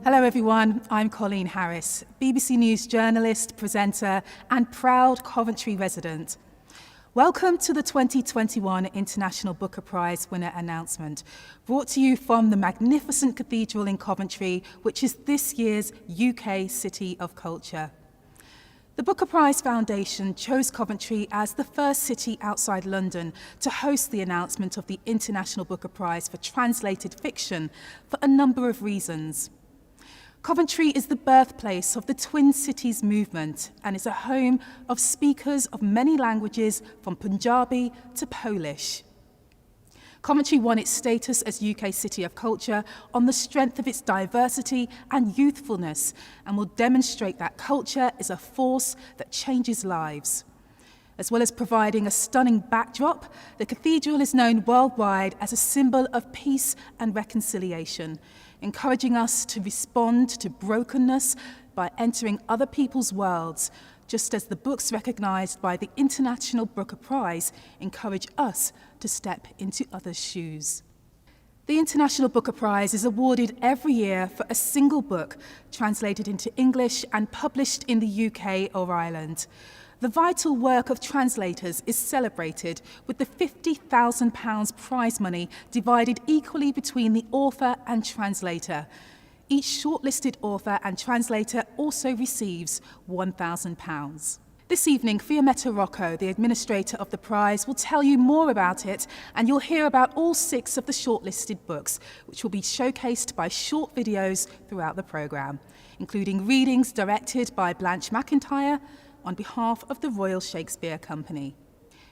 Hello everyone, I'm Colleen Harris, BBC News journalist, presenter and proud Coventry resident. Welcome to the 2021 International Booker Prize winner announcement, brought to you from the magnificent cathedral in Coventry, which is this year's UK City of Culture. The Booker Prize Foundation chose Coventry as the first city outside London to host the announcement of the International Booker Prize for Translated Fiction for a number of reasons. Coventry is the birthplace of the Twin Cities movement and is a home of speakers of many languages from Punjabi to Polish. Coventry won its status as UK City of Culture on the strength of its diversity and youthfulness and will demonstrate that culture is a force that changes lives. As well as providing a stunning backdrop, the cathedral is known worldwide as a symbol of peace and reconciliation, encouraging us to respond to brokenness by entering other people's worlds, just as the books recognised by the International Booker Prize encourage us to step into others' shoes. The International Booker Prize is awarded every year for a single book translated into English and published in the UK or Ireland. The vital work of translators is celebrated with the £50,000 prize money divided equally between the author and translator. Each shortlisted author and translator also receives £1,000. This evening, Fiammetta Rocco, the administrator of the prize, will tell you more about it, and you'll hear about all 6 of the shortlisted books, which will be showcased by short videos throughout the programme, including readings directed by Blanche McIntyre, on behalf of the Royal Shakespeare Company.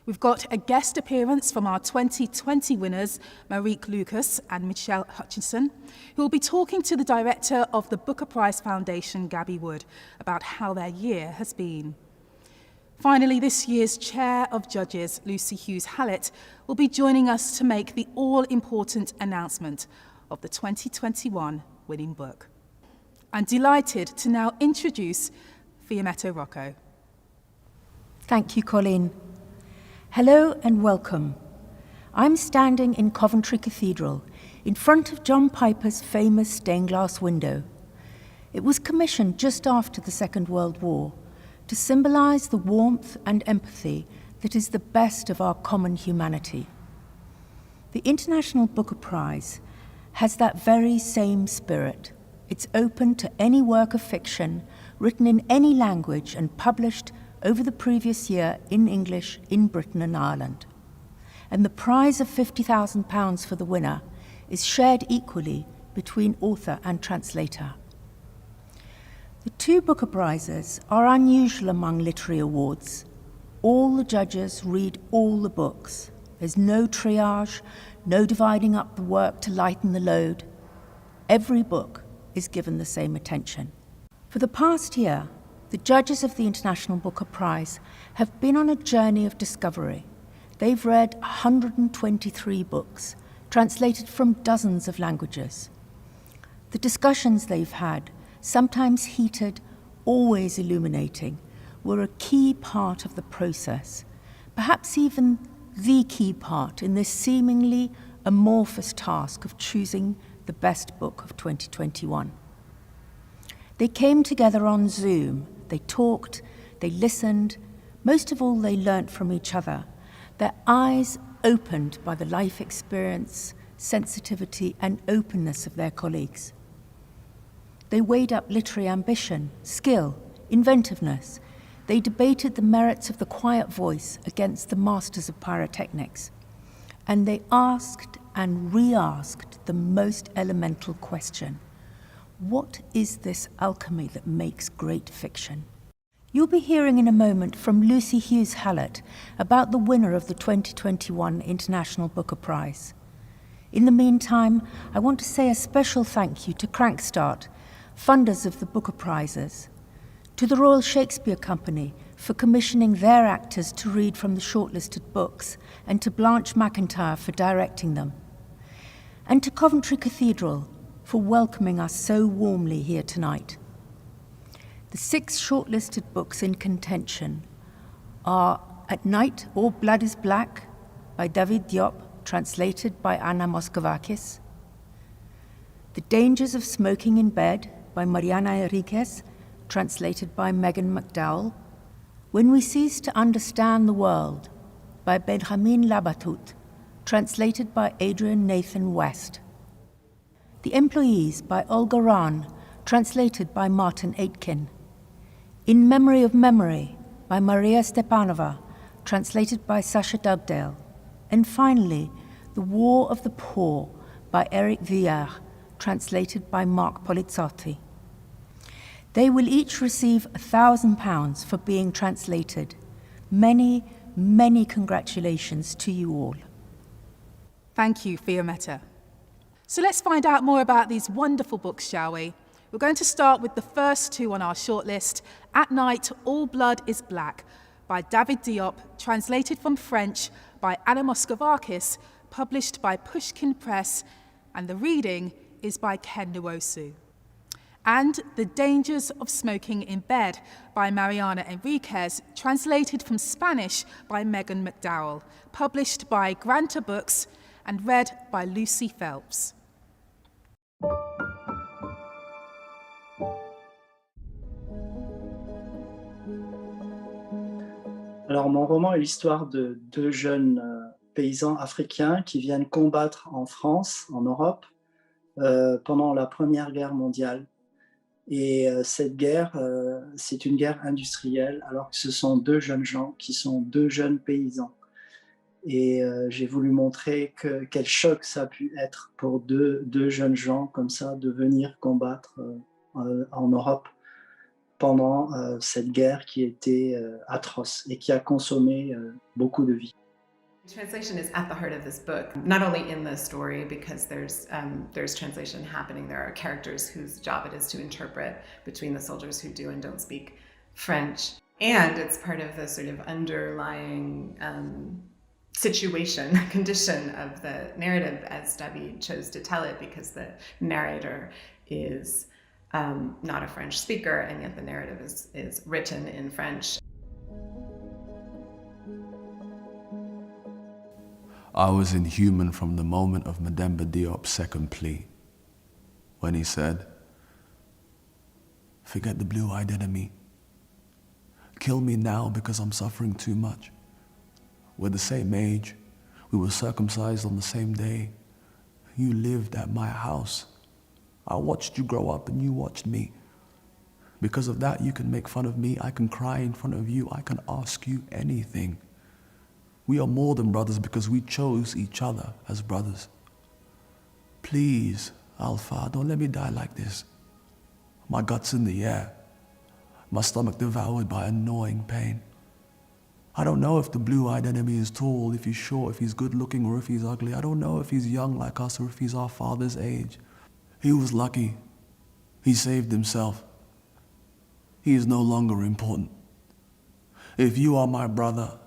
We've got a guest appearance from our 2020 winners, Marieke Lucas and Michele Hutchison, who will be talking to the director of the Booker Prize Foundation, Gaby Wood, about how their year has been. Finally, this year's Chair of Judges, Lucy Hughes-Hallett, will be joining us to make the all-important announcement of the 2021 winning book. I'm delighted to now introduce Fiammetta Rocco. Thank you, Colleen. Hello and welcome. I'm standing in Coventry Cathedral in front of John Piper's famous stained glass window. It was commissioned just after the Second World War to symbolise the warmth and empathy that is the best of our common humanity. The International Booker Prize has that very same spirit. It's open to any work of fiction written in any language and published over the previous year in English in Britain and Ireland. And the prize of £50,000 for the winner is shared equally between author and translator. The 2 Booker Prizes are unusual among literary awards. All the judges read all the books. There's no triage, no dividing up the work to lighten the load. Every book is given the same attention. For the past year, the judges of the International Booker Prize have been on a journey of discovery. They've read 123 books, translated from dozens of languages. The discussions they've had, sometimes heated, always illuminating, were a key part of the process, perhaps even the key part in this seemingly amorphous task of choosing the best book of 2021. They came together on Zoom. They talked, they listened, most of all they learnt from each other, their eyes opened by the life experience, sensitivity and openness of their colleagues. They weighed up literary ambition, skill, inventiveness. They debated the merits of the quiet voice against the masters of pyrotechnics. And they asked and re-asked the most elemental question: what is this alchemy that makes great fiction? You'll be hearing in a moment from Lucy Hughes-Hallett about the winner of the 2021 International Booker Prize. In the meantime, I want to say a special thank you to Crankstart, funders of the Booker Prizes, to the Royal Shakespeare Company for commissioning their actors to read from the shortlisted books, and to Blanche McIntyre for directing them, and to Coventry Cathedral for welcoming us so warmly here tonight. The 6 shortlisted books in contention are At Night All Blood is Black by David Diop, translated by Anna Moschovakis, The Dangers of Smoking in Bed by Mariana Enríquez, translated by Megan McDowell, When We Cease to Understand the World by Benjamin Labatut, translated by Adrian Nathan West, The Employees by Olga Ravn, translated by Martin Aitken, In Memory of Memory by Maria Stepanova, translated by Sasha Dugdale, and finally, The War of the Poor by Eric Vuillard, translated by Mark Polizzotti. They will each receive £1,000 for being translated. Many, many congratulations to you all. Thank you, Fiammetta. So let's find out more about these wonderful books, shall we? We're going to start with the first 2 on our shortlist, At Night, All Blood is Black by David Diop, translated from French by Anna Moschovakis, published by Pushkin Press, and the reading is by Ken Nwosu. And The Dangers of Smoking in Bed by Mariana Enríquez, translated from Spanish by Megan McDowell, published by Granta Books and read by Lucy Phelps. Alors, mon roman est l'histoire de 2 jeunes paysans africains qui viennent combattre en France, en Europe, pendant la Première Guerre mondiale. Et cette guerre, c'est une guerre industrielle, alors que ce sont 2 jeunes gens qui sont 2 jeunes paysans. Et j'ai voulu montrer quel choc ça a pu être pour deux jeunes gens comme ça de venir combattre en Europe pendant cette guerre qui était atroce et qui a consommé beaucoup de vies. Translation is at the heart of this book, not only in the story because there's translation happening. There are characters whose job it is to interpret between the soldiers who do and don't speak French, and it's part of the sort of underlying condition of the narrative as Gaby chose to tell it, because the narrator is not a French speaker, and yet the narrative is written in French. I was inhuman from the moment of Mademba Diop's second plea, when he said, "Forget the blue-eyed enemy. Kill me now because I'm suffering too much. We're the same age. We were circumcised on the same day. You lived at my house. I watched you grow up and you watched me. Because of that, you can make fun of me. I can cry in front of you. I can ask you anything. We are more than brothers because we chose each other as brothers. Please, Alpha, don't let me die like this. My gut's in the air. My stomach devoured by annoying pain. I don't know if the blue-eyed enemy is tall, if he's short, if he's good-looking, or if he's ugly. I don't know if he's young like us or if he's our father's age. He was lucky. He saved himself. He is no longer important. If you are my brother,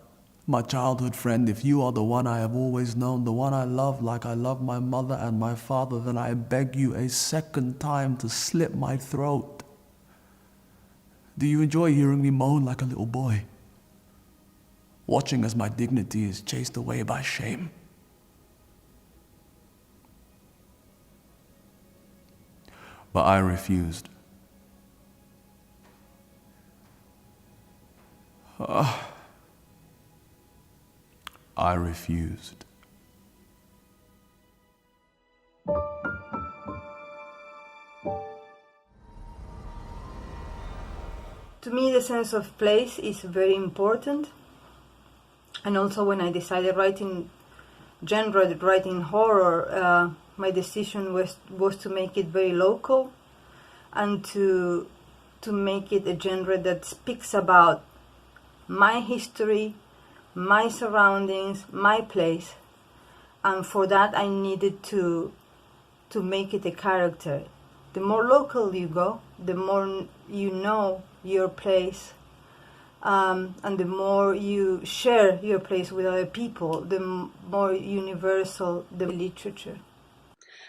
my childhood friend, if you are the one I have always known, the one I love like I love my mother and my father, then I beg you a second time to slit my throat. Do you enjoy hearing me moan like a little boy? Watching as my dignity is chased away by shame? But I refused. I refused. To me, the sense of place is very important. And also when I decided writing genre, writing horror, my decision was to make it very local and to make it a genre that speaks about my history, my surroundings, my place, and for that I needed to make it a character. The more local you go, the more you know your place, and the more you share your place with other people, the more universal the literature.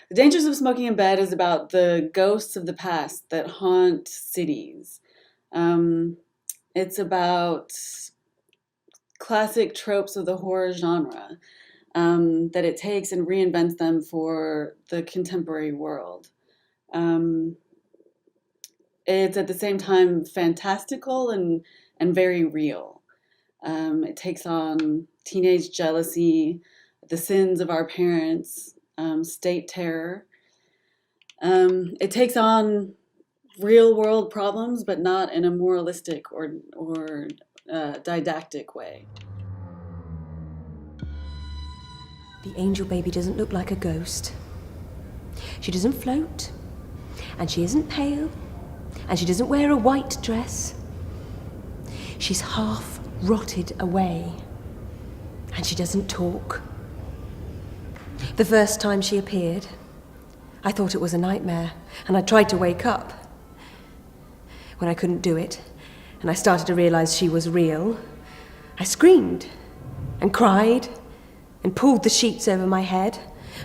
The Dangers of Smoking in Bed is about the ghosts of the past that haunt cities. It's about classic tropes of the horror genre. That it takes and reinvents them for the contemporary world. It's at the same time fantastical and very real. It takes on teenage jealousy, the sins of our parents, state terror. It takes on real world problems, but not in a moralistic or didactic way. The angel baby doesn't look like a ghost. She doesn't float, and she isn't pale, and she doesn't wear a white dress. She's half rotted away, and she doesn't talk. The first time she appeared, I thought it was a nightmare, and I tried to wake up. When I couldn't do it, and I started to realize she was real, I screamed and cried and pulled the sheets over my head.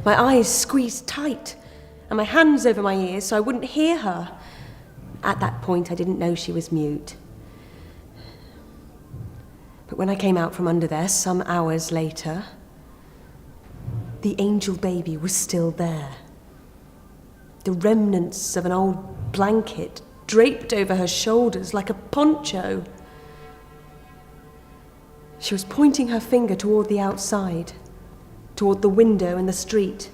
My eyes squeezed tight and my hands over my ears so I wouldn't hear her. At that point, I didn't know she was mute. But when I came out from under there some hours later, the angel baby was still there. The remnants of an old blanket draped over her shoulders like a poncho. She was pointing her finger toward the outside, toward the window in the street.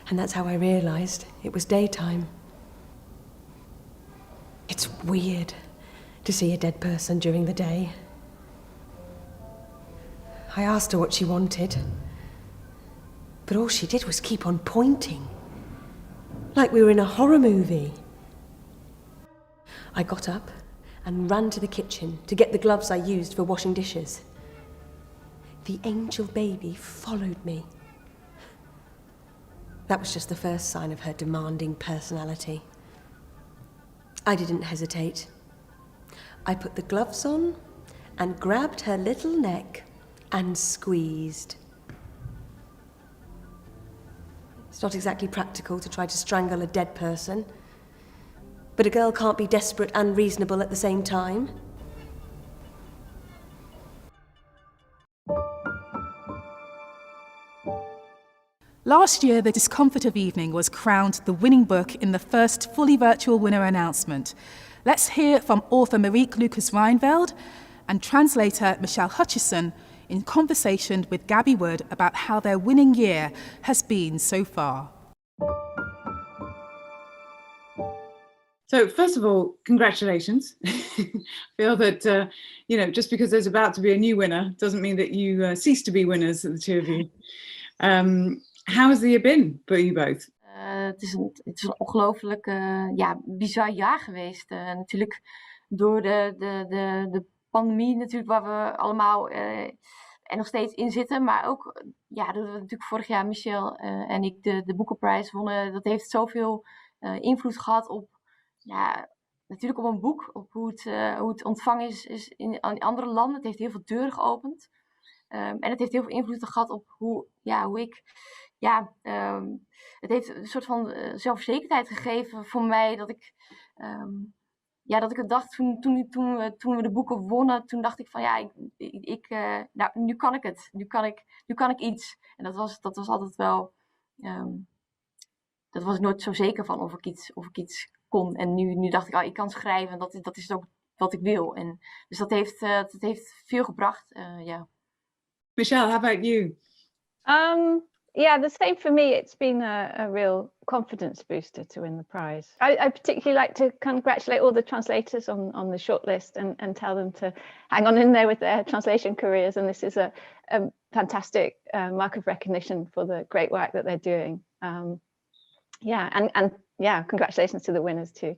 And that's how I realized it was daytime. It's weird to see a dead person during the day. I asked her what she wanted, but all she did was keep on pointing, like we were in a horror movie. I got up and ran to the kitchen to get the gloves I used for washing dishes. The angel baby followed me. That was just the first sign of her demanding personality. I didn't hesitate. I put the gloves on and grabbed her little neck and squeezed. It's not exactly practical to try to strangle a dead person, but a girl can't be desperate and reasonable at the same time. Last year, The Discomfort of Evening was crowned the winning book in the first fully virtual winner announcement. Let's hear from author Marieke Lucas Rijneveld and translator Michele Hutchison in conversation with Gaby Wood about how their winning year has been so far. So first of all, congratulations. I feel that, just because there's about to be a new winner doesn't mean that you cease to be winners, the two of you. How has the year been for you both? Het is een ongelooflijk bizar jaar geweest. Natuurlijk door de pandemie natuurlijk waar we allemaal en nog steeds in zitten. Maar ook doordat we natuurlijk vorig jaar Michele en ik de boekenprijs wonnen. Dat heeft zoveel invloed gehad op, natuurlijk op een boek. Op hoe het ontvangen is in andere landen. Het heeft heel veel deuren geopend. En het heeft heel veel invloed gehad op hoe ik... het heeft een soort van zelfverzekerdheid gegeven voor mij dat ik het dacht toen we de boeken wonnen, toen dacht ik van nu kan ik het, nu kan ik iets. En dat was altijd wel, dat was ik nooit zo zeker van of ik iets kon. En nu dacht ik, ik kan schrijven, dat is ook wat ik wil. En dus dat heeft veel gebracht, Michele, how about you? The same for me. It's been a real confidence booster to win the prize. I particularly like to congratulate all the translators on the shortlist and tell them to hang on in there with their translation careers. And this is a fantastic mark of recognition for the great work that they're doing. Congratulations to the winners too.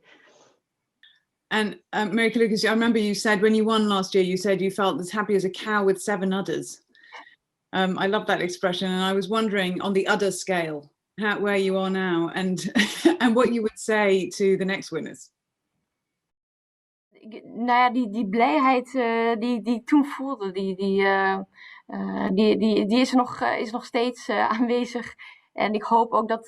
And Marieke Lucas, I remember you said when you won last year, you said you felt as happy as a cow with 7 udders. I love that expression, and I was wondering on the udder scale, where you are now, and and what you would say to the next winners. Nou ja, die blijheid die ik toen voelde, die is nog steeds aanwezig. En ik hoop ook dat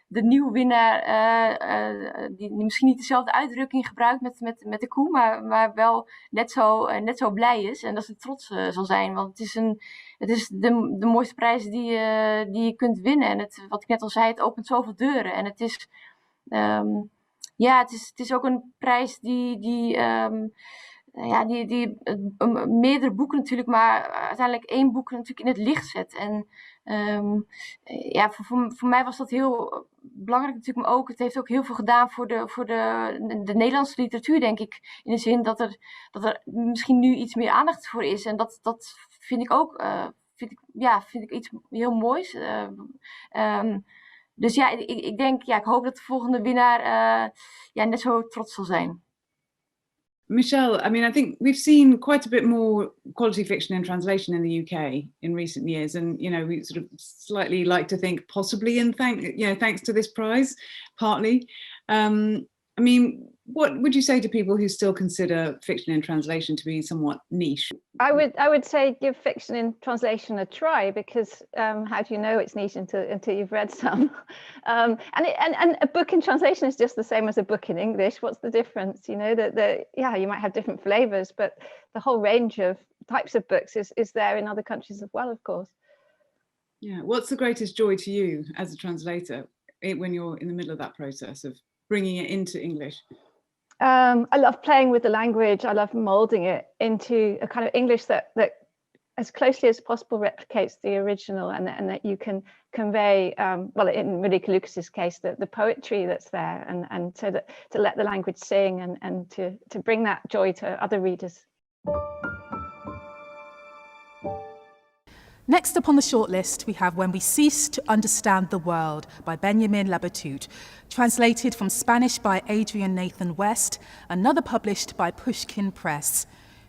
de nieuwe winnaar die misschien niet dezelfde uitdrukking gebruikt met de koe, maar wel net zo blij is en dat ze trots zal zijn. Want het is de mooiste prijs die je kunt winnen. En wat ik net al zei, het opent zoveel deuren. En het is... het is ook een prijs die meerdere boeken natuurlijk, maar uiteindelijk 1 boek natuurlijk in het licht zet. En voor mij was dat heel belangrijk natuurlijk, maar ook het heeft ook heel veel gedaan voor de Nederlandse literatuur, denk ik. In de zin dat er misschien nu iets meer aandacht voor is. En dat vind ik ook vind ik iets heel moois. Dus ja, ik denk, ik hoop dat de volgende winnaar net zo trots zal zijn. Michele, I mean, I think we've seen quite a bit more quality fiction in translation in the UK in recent years, and we sort of slightly like to think possibly thanks to this prize, partly. I mean, what would you say to people who still consider fiction in translation to be somewhat niche? I would say give fiction in translation a try, because how do you know it's niche until you've read some? And a book in translation is just the same as a book in English. What's the difference? You might have different flavors, but the whole range of types of books is there in other countries as well, of course. Yeah. What's the greatest joy to you as a translator when you're in the middle of that process of bringing it into English? I love playing with the language. I love molding it into a kind of English that as closely as possible replicates the original, and that you can convey, in Marieke Lucas's case, the poetry that's there, and so that to let the language sing and to bring that joy to other readers. Next up on the shortlist, we have When We Cease to Understand the World by Benjamin Labatut, translated from Spanish by Adrian Nathan West, another published by Pushkin Press.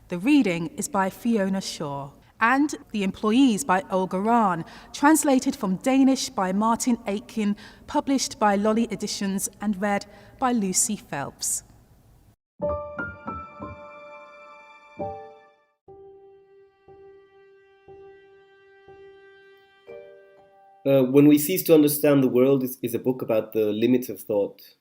The reading is by Fiona Shaw. And The Employees by Olga Ravn, translated from Danish by Martin Aitken, published by Lolly Editions and read by Lucy Phelps. When We Cease to Understand the World is a book about the limits of thought.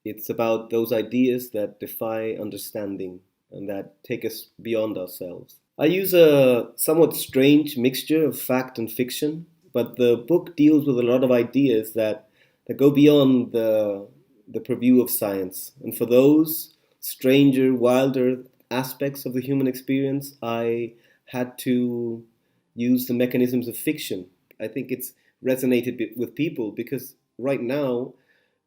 It's about those ideas that defy understanding and that take us beyond ourselves. I use a somewhat strange mixture of fact and fiction, but the book deals with a lot of ideas that go beyond the purview of science. And for those stranger, wilder aspects of the human experience, I had to use the mechanisms of fiction. I think it's resonated with people because right now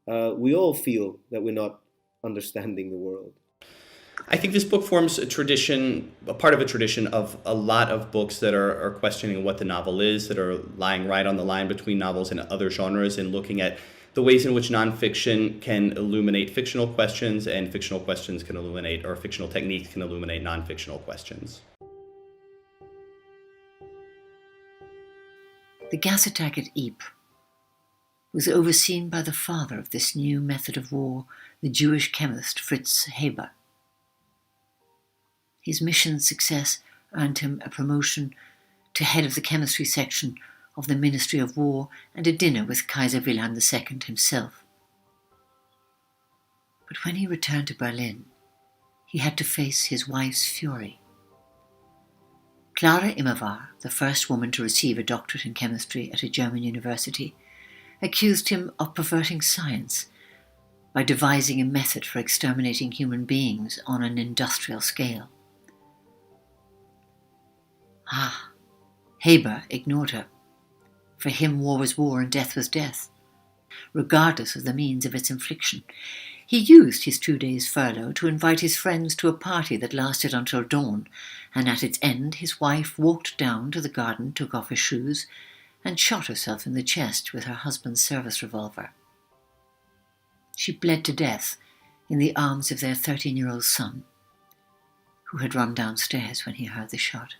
we all feel that we're not understanding the world. I think this book forms a part of a tradition of a lot of books that are questioning what the novel is, that are lying right on the line between novels and other genres, and looking at the ways in which nonfiction can illuminate fictional questions, and fictional questions can illuminate, or fictional techniques can illuminate non-fictional questions. The gas attack at Ypres was overseen by the father of this new method of war, the Jewish chemist Fritz Haber. His mission success earned him a promotion to head of the chemistry section of the Ministry of War and a dinner with Kaiser Wilhelm II himself. But when he returned to Berlin, he had to face his wife's fury. Clara Immerwahr, the first woman to receive a doctorate in chemistry at a German university, accused him of perverting science by devising a method for exterminating human beings on an industrial scale. Haber ignored her. For him, war was war and death was death, regardless of the means of its infliction. He used his 2 days' furlough to invite his friends to a party that lasted until dawn, and at its end his wife walked down to the garden, took off her shoes, and shot herself in the chest with her husband's service revolver. She bled to death in the arms of their 13-year-old son, who had run downstairs when he heard the shot.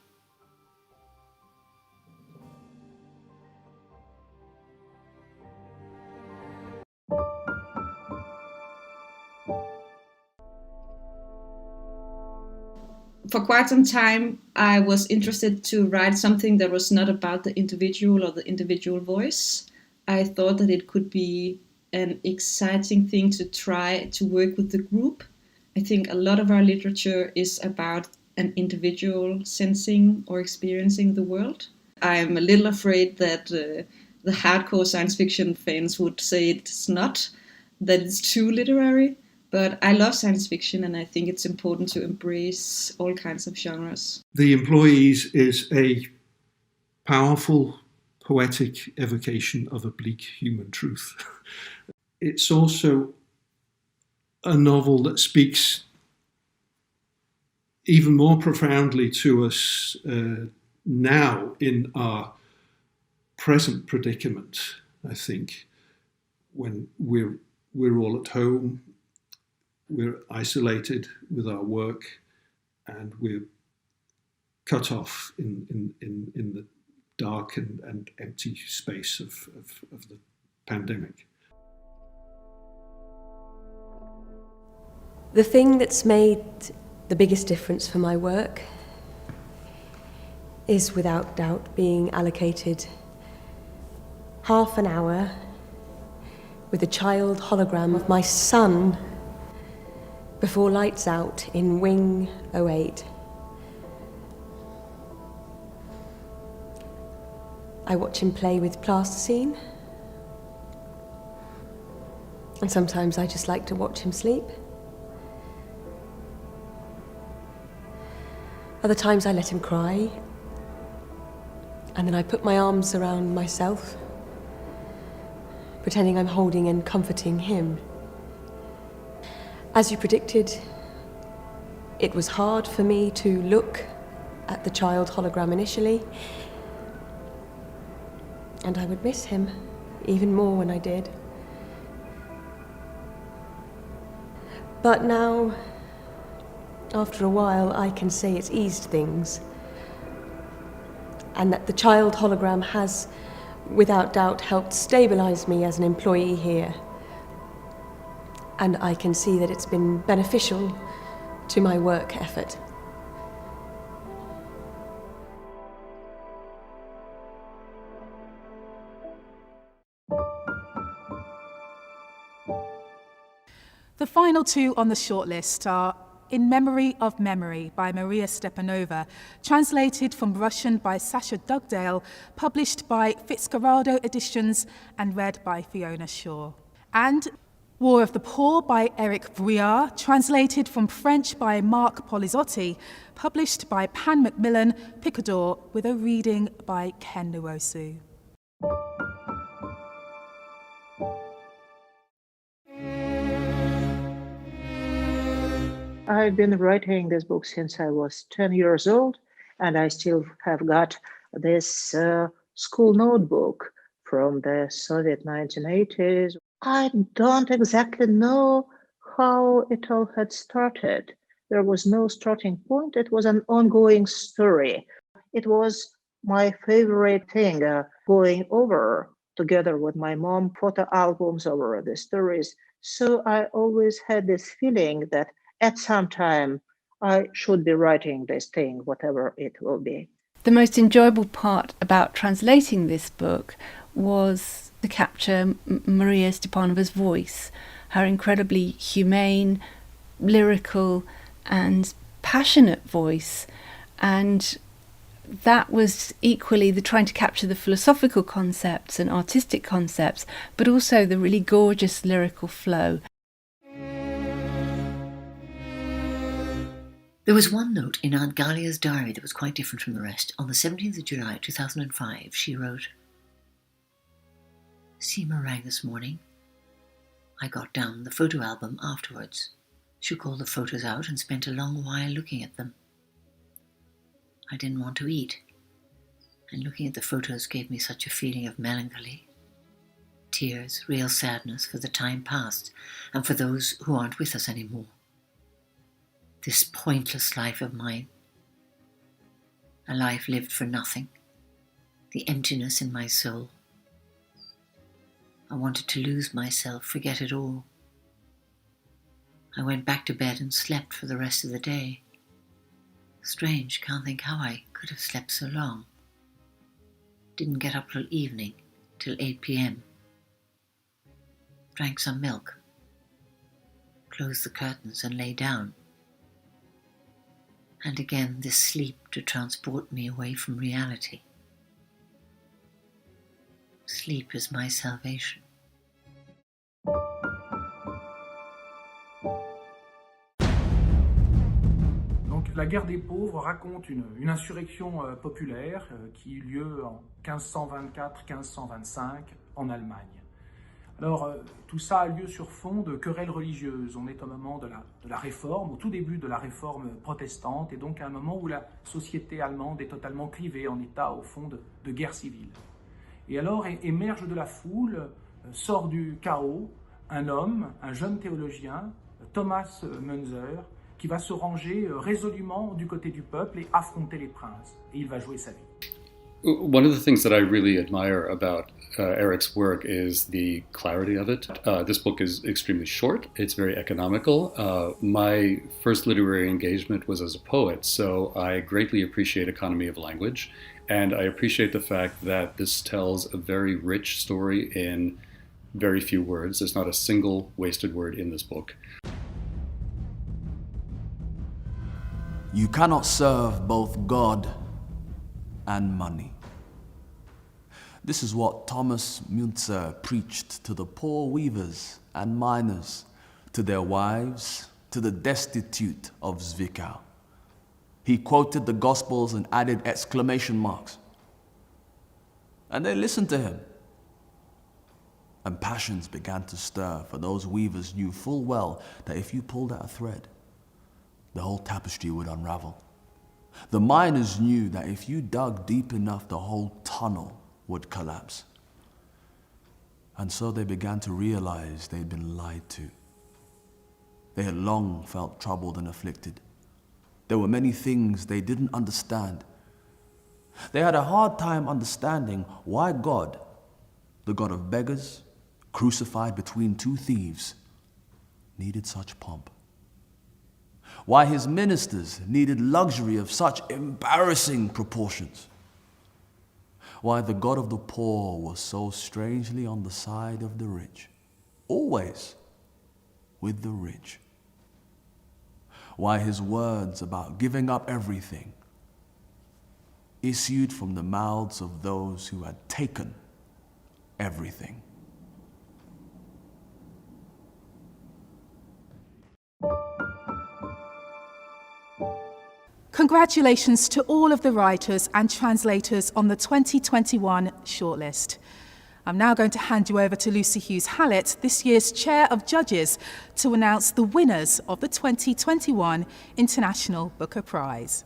for quite some time, I was interested to write something that was not about the individual or the individual voice. I thought that it could be an exciting thing to try to work with the group. I think a lot of our literature is about an individual sensing or experiencing the world. I'm a little afraid that the hardcore science fiction fans would say it's not, that it's too literary. But I love science fiction, and I think it's important to embrace all kinds of genres. The Employees is a powerful, poetic evocation of a bleak human truth. It's also a novel that speaks even more profoundly to us now in our present predicament, I think, when we're all at home. We're isolated with our work, and we're cut off in the dark and empty space of the pandemic. The thing that's made the biggest difference for my work is without doubt being allocated half an hour with a child hologram of my son before lights out in Wing 08. I watch him play with plasticine, and sometimes I just like to watch him sleep. Other times I let him cry, and then I put my arms around myself, pretending I'm holding and comforting him. As you predicted, it was hard for me to look at the child hologram initially, and I would miss him even more when I did. But now, after a while, I can say it's eased things, and that the child hologram has, without doubt, helped stabilize me as an employee here. And I can see that it's been beneficial to my work effort. The final two on the shortlist are In Memory of Memory by Maria Stepanova, translated from Russian by Sasha Dugdale, published by Fitzcarraldo Editions and read by Fiona Shaw. And War of the Poor by Eric Vuillard, translated from French by Marc Polizzotti, published by Pan Macmillan, Picador, with a reading by Ken Nwosu. I've been writing this book since I was 10 years old, and I still have got this school notebook from the Soviet 1980s. I don't exactly know how it all had started. There was no starting point. It was an ongoing story. It was my favorite thing, going over together with my mom photo albums over the stories. So I always had this feeling that at some time I should be writing this thing, whatever it will be. The most enjoyable part about translating this book was to capture Maria Stepanova's voice, her incredibly humane, lyrical and passionate voice. And that was equally the trying to capture the philosophical concepts and artistic concepts, but also the really gorgeous lyrical flow. There was one note in Aunt Galia's diary that was quite different from the rest. On the 17th of July 2005, she wrote, Seema rang this morning. I got down the photo album afterwards. She called the photos out and spent a long while looking at them. I didn't want to eat, and looking at the photos gave me such a feeling of melancholy. Tears, real sadness for the time past and for those who aren't with us anymore. This pointless life of mine, a life lived for nothing, the emptiness in my soul. I wanted to lose myself, forget it all. I went back to bed and slept for the rest of the day. Strange, can't think how I could have slept so long. Didn't get up till evening, till 8 p.m. Drank some milk. Closed the curtains and lay down. And again this sleep to transport me away from reality. Sleep is my salvation. Donc, la guerre des pauvres raconte une insurrection populaire qui eut lieu en 1524-1525 en Allemagne. Alors, tout ça a lieu sur fond de querelles religieuses. On est au moment de la réforme, au tout début de la réforme protestante, et donc à un moment où la société allemande est totalement clivée, en état, au fond, de guerre civile. Et alors émerge de la foule, sort du chaos, un homme, un jeune théologien, Thomas Münzer, qui va se ranger résolument du côté du peuple et affronter les princes. Et il va jouer sa vie. One of the things that I really admire about Eric's work is the clarity of it. This book is extremely short. It's very economical. My first literary engagement was as a poet, so I greatly appreciate economy of language. And I appreciate the fact that this tells a very rich story in very few words. There's not a single wasted word in this book. You cannot serve both God and money. This is what Thomas Münzer preached to the poor weavers and miners, to their wives, to the destitute of Zwickau. He quoted the Gospels and added exclamation marks. And they listened to him. And passions began to stir, for those weavers knew full well that if you pulled out a thread, the whole tapestry would unravel. The miners knew that if you dug deep enough, the whole tunnel would collapse. And so they began to realize they'd been lied to. They had long felt troubled and afflicted. There were many things they didn't understand. They had a hard time understanding why God, the God of beggars, crucified between two thieves, needed such pomp. Why his ministers needed luxury of such embarrassing proportions. Why the God of the poor was so strangely on the side of the rich, always with the rich. Why his words about giving up everything issued from the mouths of those who had taken everything. Congratulations to all of the writers and translators on the 2021 shortlist. I'm now going to hand you over to Lucy Hughes-Hallett, this year's Chair of Judges, to announce the winners of the 2021 International Booker Prize.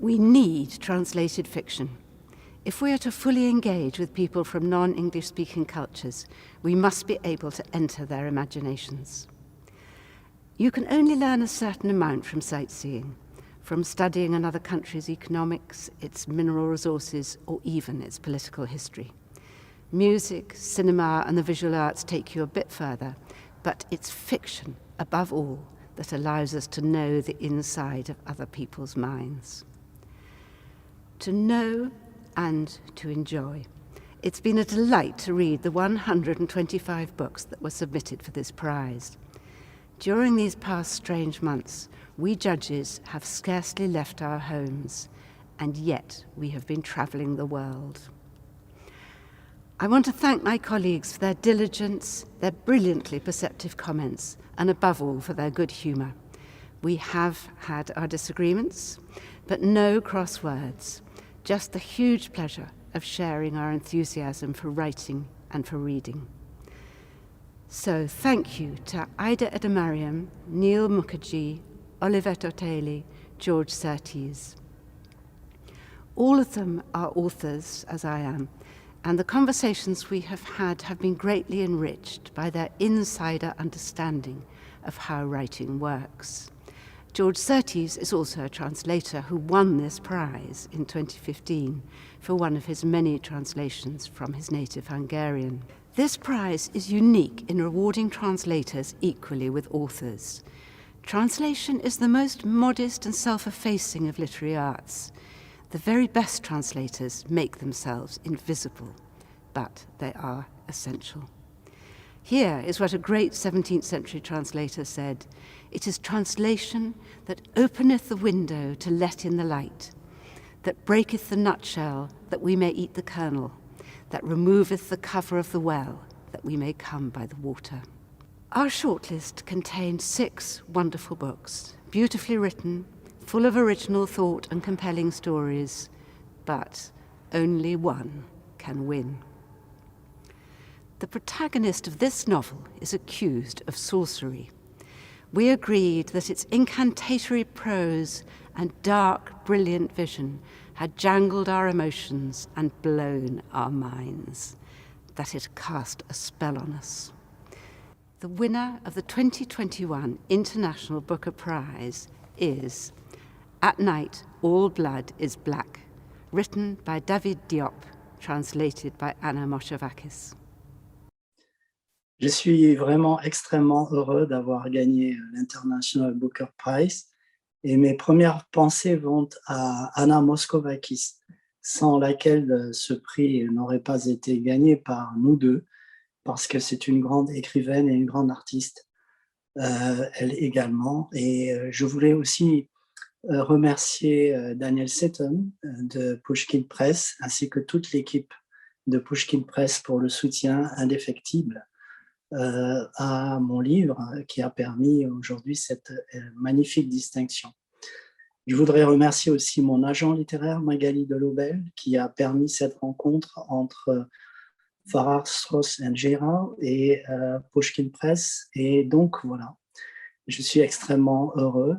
We need translated fiction. If we are to fully engage with people from non-English speaking cultures, we must be able to enter their imaginations. You can only learn a certain amount from sightseeing, from studying another country's economics, its mineral resources, or even its political history. Music, cinema, and the visual arts take you a bit further, but it's fiction, above all, that allows us to know the inside of other people's minds. To know and to enjoy. It's been a delight to read the 125 books that were submitted for this prize. During these past strange months, we judges have scarcely left our homes, and yet we have been travelling the world. I want to thank my colleagues for their diligence, their brilliantly perceptive comments, and above all for their good humour. We have had our disagreements, but no cross words, just the huge pleasure of sharing our enthusiasm for writing and for reading. So thank you to Ida Edamariam, Neil Mukherjee, Oliver Toteli, George Surtees. All of them are authors, as I am, and the conversations we have had have been greatly enriched by their insider understanding of how writing works. George Surtees is also a translator who won this prize in 2015 for one of his many translations from his native Hungarian. This prize is unique in rewarding translators equally with authors. Translation is the most modest and self-effacing of literary arts. The very best translators make themselves invisible, but they are essential. Here is what a great 17th century translator said: "It is translation that openeth the window to let in the light, that breaketh the nutshell that we may eat the kernel, that removeth the cover of the well that we may come by the water." Our shortlist contained 6 wonderful books, beautifully written, full of original thought and compelling stories, but only one can win. The protagonist of this novel is accused of sorcery. We agreed that its incantatory prose and dark, brilliant vision had jangled our emotions and blown our minds, that it cast a spell on us. The winner of the 2021 International Booker Prize is At Night, All Blood is Black, written by David Diop, translated by Anna Moschovakis. Je suis vraiment extrêmement heureux d'avoir gagné l'International Booker Prize et mes premières pensées vont à Anna Moschovakis, sans laquelle ce prix n'aurait pas été gagné par nous deux, parce que c'est une grande écrivaine et une grande artiste, elle également. Et je voulais aussi remercier Daniel Seton de Pushkin Press, ainsi que toute l'équipe de Pushkin Press pour le soutien indéfectible à mon livre qui a permis aujourd'hui cette magnifique distinction. Je voudrais remercier aussi mon agent littéraire Magali Delobel qui a permis cette rencontre entre Farrar, Straus & Gerard et Pushkin Press. Et donc voilà, je suis extrêmement heureux.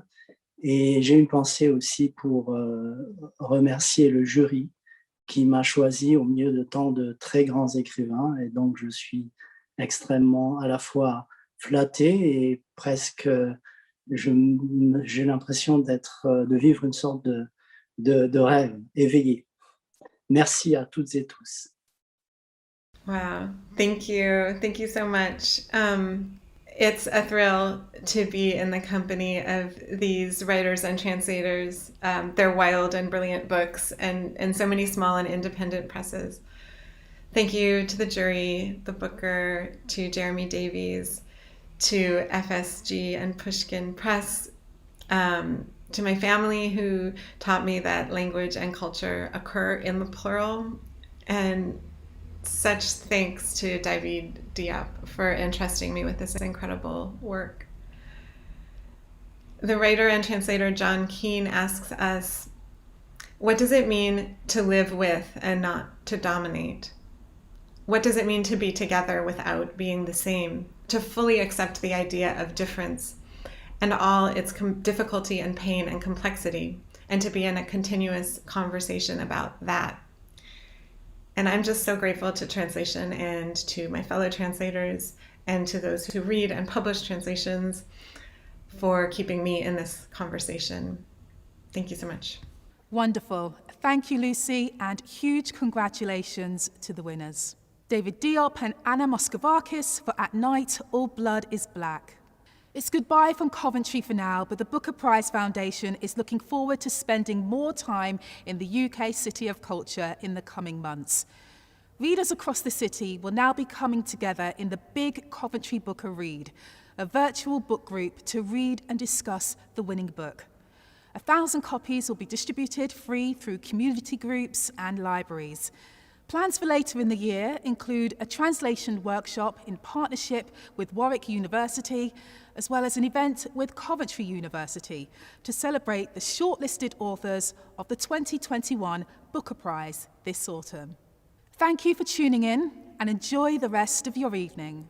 Et j'ai une pensée aussi pour remercier le jury qui m'a choisi au milieu de tant de très grands écrivains. Et donc je suis extrêmement à la fois flatté et presque, j'ai l'impression de vivre une sorte de rêve éveillé. Merci à toutes et tous. Wow, thank you so much. It's a thrill to be in the company of these writers and translators, their wild and brilliant books, and so many small and independent presses. Thank you to the jury, the Booker, to Jeremy Davies, to FSG and Pushkin Press, to my family who taught me that language and culture occur in the plural, and such thanks to David Diop for entrusting me with this incredible work. The writer and translator John Keane asks us, what does it mean to live with and not to dominate? What does it mean to be together without being the same? To fully accept the idea of difference and all its difficulty and pain and complexity, and to be in a continuous conversation about that. And I'm just so grateful to translation and to my fellow translators and to those who read and publish translations for keeping me in this conversation. Thank you so much. Wonderful. Thank you, Lucy, and huge congratulations to the winners. David Diop and Anna Moschovakis for At Night, All Blood is Black. It's goodbye from Coventry for now, but the Booker Prize Foundation is looking forward to spending more time in the UK City of Culture in the coming months. Readers across the city will now be coming together in the Big Coventry Booker Read, a virtual book group to read and discuss the winning book. 1,000 copies will be distributed free through community groups and libraries. Plans for later in the year include a translation workshop in partnership with Warwick University, as well as an event with Coventry University to celebrate the shortlisted authors of the 2021 Booker Prize this autumn. Thank you for tuning in and enjoy the rest of your evening.